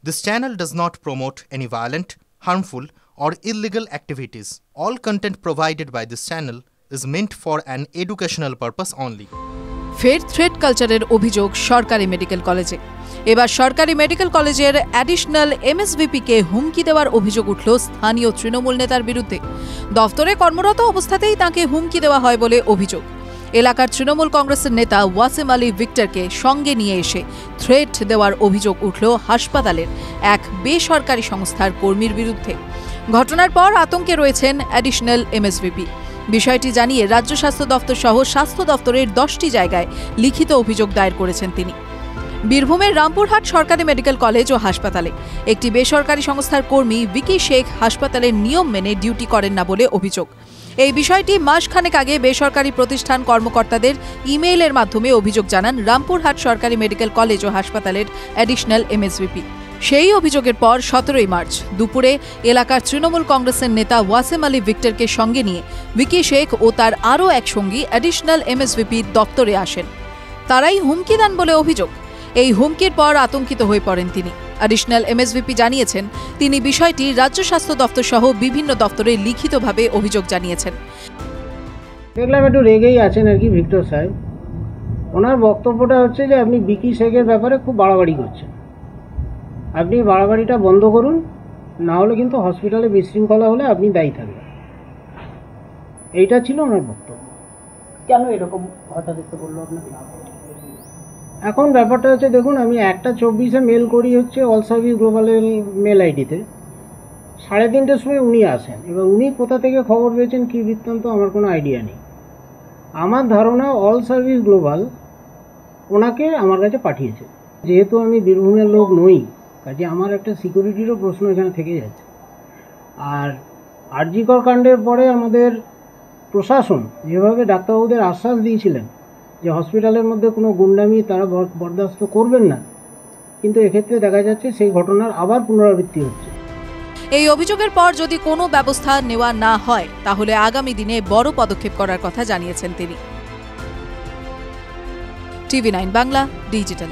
This channel does not promote any violent, harmful, or illegal activities. All content provided by this channel is meant for an educational purpose only. ফের threat কালচারের অভিযোগ সরকারি medical কলেজে। এবার সরকারি medical কলেজের additional এমএসভিপিকে হুমকি দেওয়ার অভিযোগ উঠল স্থানীয় তৃণমূল নেতার বিরুদ্ধে। দফতরে কর্মরত অবস্থাতেই তাঁকে হুমকি দেওয়া হয় বলে অভিযোগ। এলাকার তৃণমূল কংগ্রেসের নেতা ওয়াসিম আলী ভিক্টরকে সঙ্গে নিয়ে এসে থ্রেট দেওয়ার অভিযোগ উঠল হাসপাতালের এক বেসরকারি সংস্থার কর্মীর বিরুদ্ধে। ঘটনার পর আতঙ্কে রয়েছেন অ্যাডিশনাল এমএসভিপি। বিষয়টি জানিয়ে রাজ্য স্বাস্থ্য দফতর সহ স্বাস্থ্য দফতরের 10টি জায়গায় লিখিত অভিযোগ দায়ের করেছেন তিনি। বীরভূমের রামপুরহাট সরকারি মেডিকেল কলেজ ও হাসপাতালে একটি বেসরকারি সংস্থার কর্মী ভিকি শেখ হাসপাতালের নিয়ম মেনে ডিউটি করেন না বলে অভিযোগ। এই বিষয়টি মাসখানেক আগে বেসরকারি প্রতিষ্ঠান কর্মকর্তাদের ইমেইলের মাধ্যমে অভিযোগ জানান রামপুরহাট সরকারি মেডিকেল কলেজ ও হাসপাতালের অ্যাডিশনাল এমএসভিপি। সেই অভিযোগের পর 17 মার্চ দুপুরে এলাকার তৃণমূল কংগ্রেসের নেতা ওয়াসিম আলী ভিক্টরকে সঙ্গে নিয়ে ভিকি শেখ ও তার আরও এক সঙ্গী অ্যাডিশনাল এমএসভিপির দপ্তরে আসেন। তারাই হুমকি দেন বলে অভিযোগ। এই হুমকির পর আতঙ্কিত হয়ে পড়েন তিনি। অ্যাডিশনাল এমএসভিপি জানিয়েছেন তিনি বিষয়টি রাজ্য স্বাস্থ্য দপ্তর সহ বিভিন্ন দপ্তরে লিখিতভাবে অভিযোগ জানিয়েছেন। দেখলাম একটু রেগেই আছেন আর কি ভিক্টর সাহেব। ওনার বক্তব্যটা হচ্ছে যে আপনি ভিকি শেখের ব্যাপারে খুব বাড়াবাড়ি করছেন, আপনি বাড়াবাড়িটা বন্ধ করুন, না হলে কিন্তু হসপিটালে বিশৃঙ্খলা হলে আপনি দায়ী থাকবেন। এইটা ছিল ওনার বক্তব্য। কেন এরকম হঠাৎ বললো আপনাকে? এখন ব্যাপারটা হচ্ছে দেখুন, আমি 1:24-এ মেল করি হচ্ছে অল সার্ভিস গ্লোবালের মেল আইডিতে। 3:30-টের সময় উনি আসেন। এবার উনি কোথা থেকে খবর পেয়েছেন কী বৃত্তান্ত আমার কোনো আইডিয়া নেই। আমার ধারণা অল সার্ভিস গ্লোবাল ওনাকে আমার কাছে পাঠিয়েছে। যেহেতু আমি বীরভূমের লোক নই, কাজে আমার একটা সিকিউরিটিরও প্রশ্ন এখানে থেকে যাচ্ছে। আর আরজি কর কাণ্ডের পরে আমাদের প্রশাসন যেভাবে ডাক্তারবাবুদের আশ্বাস দিয়েছিলেন যে হসপিটালের মধ্যে কোনো গুন্ডামি তারা বরদাস্ত করবেন না, কিন্তু এক্ষেত্রে দেখা যাচ্ছে সেই ঘটনার আবার পুনরাবৃত্তি হচ্ছে। এই অভিযোগের পর যদি কোনো ব্যবস্থা নেওয়া না হয় তাহলে আগামী দিনে বড় পদক্ষেপ করার কথা জানিয়েছেন তিনি। TV9 Bangla digital.